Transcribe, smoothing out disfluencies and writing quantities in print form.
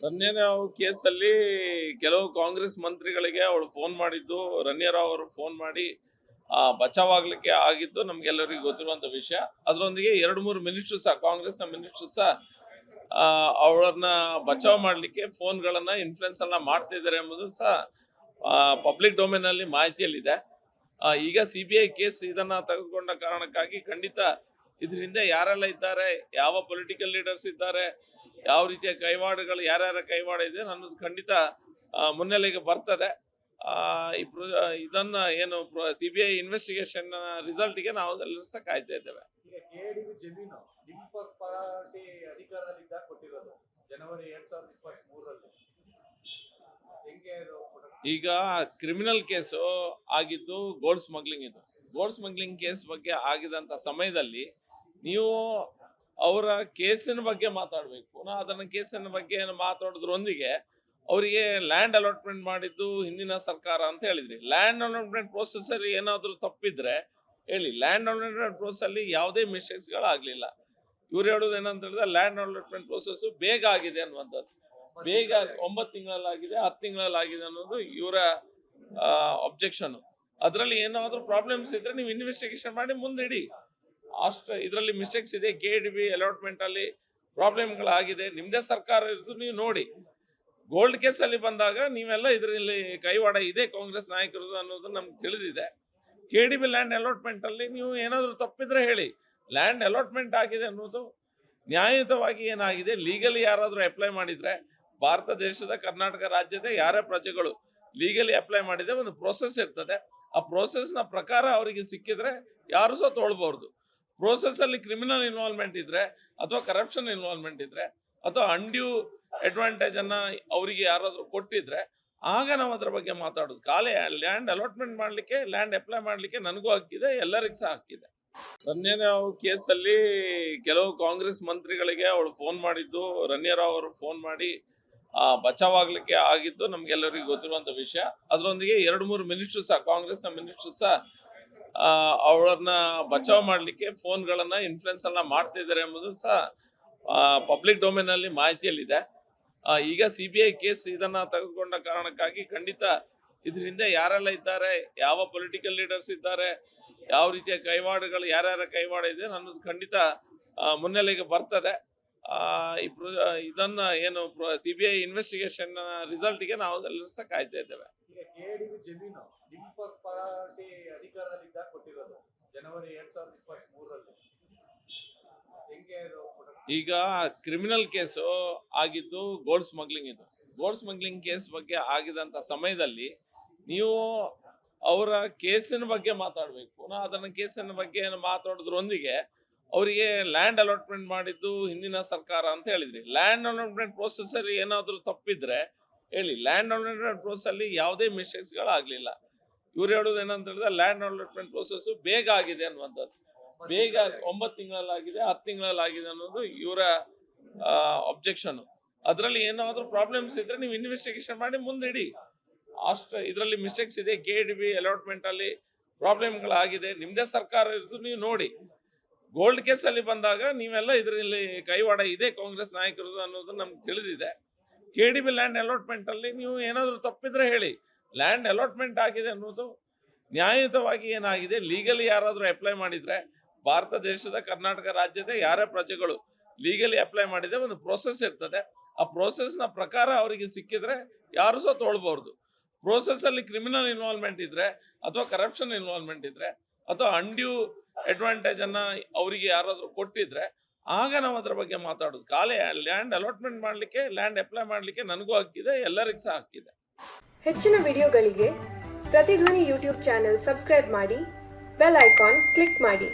ರಣ್ಯರಾವ್ ಕೇಸಲ್ಲಿ ಕೆಲವು ಕಾಂಗ್ರೆಸ್ ಮಂತ್ರಿಗಳಿಗೆ ಅವಳು ಫೋನ್ ಮಾಡಿದ್ದು, ರಣ್ಯರಾವ್ ಅವರು ಫೋನ್ ಮಾಡಿ ಬಚಾವಾಗ್ಲಿಕ್ಕೆ ಆಗಿದ್ದು ನಮ್ಗೆಲ್ಲರಿಗೂ ಗೊತ್ತಿರುವಂತ ವಿಷಯ. ಅದರೊಂದಿಗೆ 2-3 ಮಿನಿಸ್ಟರ್ ಸಹ, ಕಾಂಗ್ರೆಸ್ನ ಮಿನಿಸ್ಟರ್ ಸಹ ಅವಳನ್ನ ಬಚಾವ್ ಮಾಡ್ಲಿಕ್ಕೆ ಫೋನ್ಗಳನ್ನ ಇನ್ಫ್ಲುಯೆನ್ಸ್ ಎಲ್ಲ ಮಾಡ್ತಿದ್ದಾರೆ ಎಂಬುದು ಸಹ ಪಬ್ಲಿಕ್ ಡೊಮೇನ್ ಅಲ್ಲಿ ಮಾಹಿತಿಯಲ್ಲಿದೆ. ಈಗ CBI ಕೇಸ್ ಇದನ್ನ ತೆಗೆದುಕೊಂಡ ಕಾರಣಕ್ಕಾಗಿ ಖಂಡಿತ ಇದರಿಂದ ಯಾರೆಲ್ಲ ಇದ್ದಾರೆ, ಯಾವ ಪೊಲಿಟಿಕಲ್ ಲೀಡರ್ಸ್ ಇದ್ದಾರೆ, ಯಾವ ರೀತಿಯ ಕೈವಾಡಗಳು ಯಾರ್ಯಾರ ಕೈವಾಡ ಇದೆ ಅನ್ನೋದು ಖಂಡಿತ ಮುನ್ನೆಲೆಗೆ ಬರ್ತದೆ. ಇದನ್ನ ಏನು CBI ಇನ್ವೆಸ್ಟಿಗೇಷನ್ ರಿಸಲ್ಟ್ಗೆ ನಾವು ಎಲ್ಲರೂ ಸಹ ಕಾಯ್ತಾ ಇದ್ದೇವೆ. ಈಗ ಕ್ರಿಮಿನಲ್ ಕೇಸು ಆಗಿದ್ದು ಗೋಲ್ಡ್ ಸ್ಮಗ್ಲಿಂಗ್. ಇದು ಗೋಲ್ಡ್ ಸ್ಮಗ್ಲಿಂಗ್ ಕೇಸ್ ಬಗ್ಗೆ ಆಗಿದಂತ ಸಮಯದಲ್ಲಿ ನೀವು ಅವರ ಕೇಸಿನ ಬಗ್ಗೆ ಮಾತಾಡಬೇಕು. ಅದನ್ನ ಕೇಸಿನ ಬಗ್ಗೆ ಮಾತಾಡೋದ್ರೊಂದಿಗೆ ಅವರಿಗೆ ಲ್ಯಾಂಡ್ ಅಲಾಟ್ಮೆಂಟ್ ಮಾಡಿದ್ದು ಹಿಂದಿನ ಸರ್ಕಾರ ಅಂತ ಹೇಳಿದ್ರಿ. ಲ್ಯಾಂಡ್ ಅಲಾಟ್ಮೆಂಟ್ ಪ್ರೋಸೆಸ್ ಅಲ್ಲಿ ಏನಾದ್ರೂ ತಪ್ಪಿದ್ರೆ ಹೇಳಿ. ಲ್ಯಾಂಡ್ ಅಲಾಟ್ಮೆಂಟ್ ಪ್ರೋಸೆಸ್ ಅಲ್ಲಿ ಯಾವುದೇ ಮಿಸ್ಟೇಕ್ಸ್ ಗಳಾಗ್ಲಿಲ್ಲ. ಇವ್ರು ಹೇಳೋದು ಏನಂತ ಹೇಳಿದ್ರೆ ಲ್ಯಾಂಡ್ ಅಲಾಟ್ಮೆಂಟ್ ಪ್ರೋಸೆಸ್ ಬೇಗ ಆಗಿದೆ ಅನ್ನುವಂಥದ್ದು. ಬೇಗ 9 ತಿಂಗಳಲ್ಲಾಗಿದೆ, 10 ತಿಂಗಳಲ್ಲಾಗಿದೆ ಅನ್ನೋದು ಇವರ ಅಬ್ಜೆಕ್ಷನ್. ಅದರಲ್ಲಿ ಏನಾದ್ರೂ ಪ್ರಾಬ್ಲಮ್ಸ್ ಇದ್ರೆ ನೀವು ಇನ್ವೆಸ್ಟಿಗೇಷನ್ ಮಾಡಿ ಮುಂದಿಡಿ. ಅಷ್ಟು ಇದರಲ್ಲಿ ಮಿಸ್ಟೇಕ್ಸ್ ಇದೆ, KDB ಅಲಾಟ್ಮೆಂಟ್ ಅಲ್ಲಿ ಪ್ರಾಬ್ಲಮ್ಗಳಾಗಿದೆ, ನಿಮ್ದೇ ಸರ್ಕಾರ ಇರೋದು ನೀವು ನೋಡಿ. ಗೋಲ್ಡ್ ಕೇಸ್ ಅಲ್ಲಿ ಬಂದಾಗ ನೀವೆಲ್ಲ ಇದರಲ್ಲಿ ಕೈವಾಡ ಇದೆ ಕಾಂಗ್ರೆಸ್ ನಾಯಕರದು ಅನ್ನೋದು ನಮ್ಗೆ ತಿಳಿದಿದೆ. KDB ಲ್ಯಾಂಡ್ ಅಲಾಟ್ಮೆಂಟ್ ಅಲ್ಲಿ ನೀವು ಏನಾದರೂ ತಪ್ಪಿದ್ರೆ ಹೇಳಿ. ಲ್ಯಾಂಡ್ ಅಲಾಟ್ಮೆಂಟ್ ಆಗಿದೆ ಅನ್ನೋದು ನ್ಯಾಯಯುತವಾಗಿ ಏನಾಗಿದೆ, ಲೀಗಲಿ ಯಾರಾದರೂ ಅಪ್ಲೈ ಮಾಡಿದ್ರೆ, ಭಾರತ ದೇಶದ ಕರ್ನಾಟಕ ರಾಜ್ಯದ ಯಾರೇ ಪ್ರಜೆಗಳು ಲೀಗಲಿ ಅಪ್ಲೈ ಮಾಡಿದ್ರೆ ಒಂದು ಪ್ರೋಸೆಸ್ ಇರ್ತದೆ. ಆ ಪ್ರೋಸೆಸ್ ನ ಪ್ರಕಾರ ಅವರಿಗೆ ಸಿಕ್ಕಿದ್ರೆ ಯಾರು ಸಹ ತೊಳ್ಬಹುದು. ಪ್ರೋಸೆಸ್ ಅಲ್ಲಿ ಕ್ರಿಮಿನಲ್ ಇನ್ವಾಲ್ವ್ಮೆಂಟ್ ಇದ್ರೆ ಅಥವಾ ಕರಪ್ಷನ್ ಇನ್ವಾಲ್ವ್ಮೆಂಟ್ ಇದ್ರೆ ಅಥವಾ ಅನ್ಡ್ಯೂ ಅಡ್ವಾಂಟೇಜ್ ಅನ್ನ ಅವರಿಗೆ ಯಾರಾದ್ರೂ ಕೊಟ್ಟಿದ್ರೆ ಆಗ ನಾವು ಅದ್ರ ಬಗ್ಗೆ ಮಾತಾಡೋದು. ಖಾಲಿ ಲ್ಯಾಂಡ್ ಅಲಾಟ್ಮೆಂಟ್ ಮಾಡ್ಲಿಕ್ಕೆ, ಲ್ಯಾಂಡ್ ಅಪ್ಲೈ ಮಾಡ್ಲಿಕ್ಕೆ ನನಗೂ ಹಕ್ಕಿದೆ, ಎಲ್ಲರಿಗೂ ಸಹ ಹಕ್ಕಿದೆ. ರಣ್ಯರಾವ್ ಕೇಸಲ್ಲಿ ಕೆಲವು ಕಾಂಗ್ರೆಸ್ ಮಂತ್ರಿಗಳಿಗೆ ಅವಳು ಫೋನ್ ಮಾಡಿದ್ದು, ರಣ್ಯರಾವ್ ಅವರು ಫೋನ್ ಮಾಡಿ ಬಚಾವಾಗ್ಲಿಕ್ಕೆ ಆಗಿದ್ದು ನಮ್ಗೆಲ್ಲರಿಗೂ ಗೊತ್ತಿರುವಂತ ವಿಷಯ. ಅದರೊಂದಿಗೆ 2-3 ಮಿನಿಸ್ಟರ್ ಸಹ, ಕಾಂಗ್ರೆಸ್ನ ಮಿನಿಸ್ಟರ್ ಸಹ ಅವಳನ್ನ ಬಚಾವ್ ಮಾಡ್ಲಿಕ್ಕೆ ಫೋನ್ಗಳನ್ನ ಇನ್ಫ್ಲುಯೆನ್ಸ್ ಎಲ್ಲ ಮಾಡ್ತಿದ್ದಾರೆ ಎಂಬುದು ಸಹ ಪಬ್ಲಿಕ್ ಡೊಮೇನ್ ಅಲ್ಲಿ ಮಾಹಿತಿಯಲ್ಲಿದೆ. ಈಗ CBI ಕೇಸ್ ಇದನ್ನ ತೆಗೆದುಕೊಂಡ ಕಾರಣಕ್ಕಾಗಿ ಖಂಡಿತ ಇದರಿಂದ ಯಾರೆಲ್ಲ ಇದ್ದಾರೆ, ಯಾವ ಪೊಲಿಟಿಕಲ್ ಲೀಡರ್ಸ್ ಇದ್ದಾರೆ, ಯಾವ ರೀತಿಯ ಕೈವಾಡಗಳು ಯಾರ್ಯಾರ ಕೈವಾಡ ಇದೆ ಅನ್ನೋದು ಖಂಡಿತ ಮುನ್ನೆಲೆಗೆ ಬರ್ತದೆ. ಇದನ್ನ ಏನು CBI ಇನ್ವೆಸ್ಟಿಗೇಷನ್ ರಿಸಲ್ಟ್ಗೆ ನಾವು ಎಲ್ಲರೂ ಸಹ ಕಾಯ್ತಾ ಇದ್ದೇವೆ. ಈಗ ಕ್ರಿಮಿನಲ್ ಕೇಸು ಆಗಿದ್ದು ಗೋಲ್ಡ್ ಸ್ಮಗ್ಲಿಂಗ್. ಇದು ಗೋಲ್ಡ್ ಸ್ಮಗ್ಲಿಂಗ್ ಕೇಸ್ ಬಗ್ಗೆ ಆಗಿದಂತ ಸಮಯದಲ್ಲಿ ನೀವು ಅವರ ಕೇಸಿನ ಬಗ್ಗೆ ಮಾತಾಡಬೇಕು. ಅದನ್ನ ಕೇಸಿನ ಬಗ್ಗೆ ಮಾತಾಡೋದ್ರೊಂದಿಗೆ ಅವರಿಗೆ ಲ್ಯಾಂಡ್ ಅಲಾಟ್ಮೆಂಟ್ ಮಾಡಿದ್ದು ಹಿಂದಿನ ಸರ್ಕಾರ ಅಂತ ಹೇಳಿದ್ರಿ. ಲ್ಯಾಂಡ್ ಅಲಾಟ್ಮೆಂಟ್ ಪ್ರೋಸೆಸ್ ಅಲ್ಲಿ ಏನಾದ್ರೂ ತಪ್ಪಿದ್ರೆ ಹೇಳಿ. ಲ್ಯಾಂಡ್ ಅಲಾಟ್ಮೆಂಟ್ ಪ್ರೋಸೆಸ್ ಅಲ್ಲಿ ಯಾವುದೇ ಮಿಸ್ಟೇಕ್ಸ್ ಗಳಾಗ್ಲಿಲ್ಲ. ಇವ್ರು ಹೇಳೋದು ಏನಂತ ಹೇಳಿದ್ರೆ ಲ್ಯಾಂಡ್ ಅಲಾಟ್ಮೆಂಟ್ ಪ್ರೋಸೆಸ್ ಬೇಗ ಆಗಿದೆ ಅನ್ನುವಂಥದ್ದು. ಬೇಗ 9 ತಿಂಗಳಲ್ಲಾಗಿದೆ, 10 ತಿಂಗಳಲ್ಲಾಗಿದೆ ಅನ್ನೋದು ಇವರ ಅಬ್ಜೆಕ್ಷನ್. ಅದರಲ್ಲಿ ಏನಾದ್ರೂ ಪ್ರಾಬ್ಲಮ್ಸ್ ಇದ್ರೆ ನೀವು ಇನ್ವೆಸ್ಟಿಗೇಷನ್ ಮಾಡಿ ಮುಂದಿಡಿ. ಅಷ್ಟು ಇದರಲ್ಲಿ ಮಿಸ್ಟೇಕ್ಸ್ ಇದೆ, KDB ಅಲಾಟ್ಮೆಂಟ್ ಅಲ್ಲಿ ಪ್ರಾಬ್ಲಮ್ಗಳಾಗಿದೆ, ನಿಮ್ದೇ ಸರ್ಕಾರ ಇರೋದು ನೀವು ನೋಡಿ. ಗೋಲ್ಡ್ ಕೇಸ್ ಅಲ್ಲಿ ಬಂದಾಗ ನೀವೆಲ್ಲ ಇದರಲ್ಲಿ ಕೈವಾಡ ಇದೆ ಕಾಂಗ್ರೆಸ್ ನಾಯಕರದು ಅನ್ನೋದು ನಮ್ಗೆ ತಿಳಿದಿದೆ. KDB ಲ್ಯಾಂಡ್ ಅಲಾಟ್ಮೆಂಟ್ ಅಲ್ಲಿ ನೀವು ಏನಾದರೂ ತಪ್ಪಿದ್ರೆ ಹೇಳಿ. ಲ್ಯಾಂಡ್ ಅಲಾಟ್ಮೆಂಟ್ ಆಗಿದೆ ಅನ್ನೋದು ನ್ಯಾಯಯುತವಾಗಿ ಏನಾಗಿದೆ, ಲೀಗಲಿ ಯಾರಾದರೂ ಅಪ್ಲೈ ಮಾಡಿದ್ರೆ, ಭಾರತ ದೇಶದ ಕರ್ನಾಟಕ ರಾಜ್ಯದ ಯಾರೇ ಪ್ರಜೆಗಳು ಲೀಗಲಿ ಅಪ್ಲೈ ಮಾಡಿದ್ರೆ ಒಂದು ಪ್ರೋಸೆಸ್ ಇರ್ತದೆ. ಆ ಪ್ರೋಸೆಸ್ ನ ಪ್ರಕಾರ ಅವರಿಗೆ ಸಿಕ್ಕಿದ್ರೆ ಯಾರು ಸಹ ತೊಳ್ಬಹುದು. ಪ್ರೋಸೆಸ್ ಅಲ್ಲಿ ಕ್ರಿಮಿನಲ್ ಇನ್ವಾಲ್ವ್ಮೆಂಟ್ ಇದ್ರೆ ಅಥವಾ ಕರಪ್ಷನ್ ಇನ್ವಾಲ್ವ್ಮೆಂಟ್ ಇದ್ರೆ ಅಥವಾ ಅನ್ಡ್ಯೂ ಅಡ್ವಾಂಟೇಜ್ ಅನ್ನ ಅವರಿಗೆ ಯಾರಾದ್ರೂ ಕೊಟ್ಟಿದ್ರೆ ಆಗ ನಾವು ಅದ್ರ ಬಗ್ಗೆ ಮಾತಾಡೋದು. ಖಾಲಿ ಲ್ಯಾಂಡ್ ಅಲಾಟ್ಮೆಂಟ್ ಮಾಡ್ಲಿಕ್ಕೆ, ಲ್ಯಾಂಡ್ ಅಪ್ಲೈ ಮಾಡ್ಲಿಕ್ಕೆ ನನಗೂ ಹಕ್ಕಿದೆ, ಎಲ್ಲರಿಗೂ ಸಹ ಹಕ್ಕಿದೆ. ಹೆಚ್ಚಿನ ವಿಡಿಯೋಗಳಿಗೆ ಪ್ರತಿಧ್ವನಿ ಯೂಟ್ಯೂಬ್ ಚಾನೆಲ್ ಸಬ್ಸ್ಕ್ರೈಬ್ ಮಾಡಿ, ಬೆಲ್ ಐಕಾನ್ ಕ್ಲಿಕ್ ಮಾಡಿ.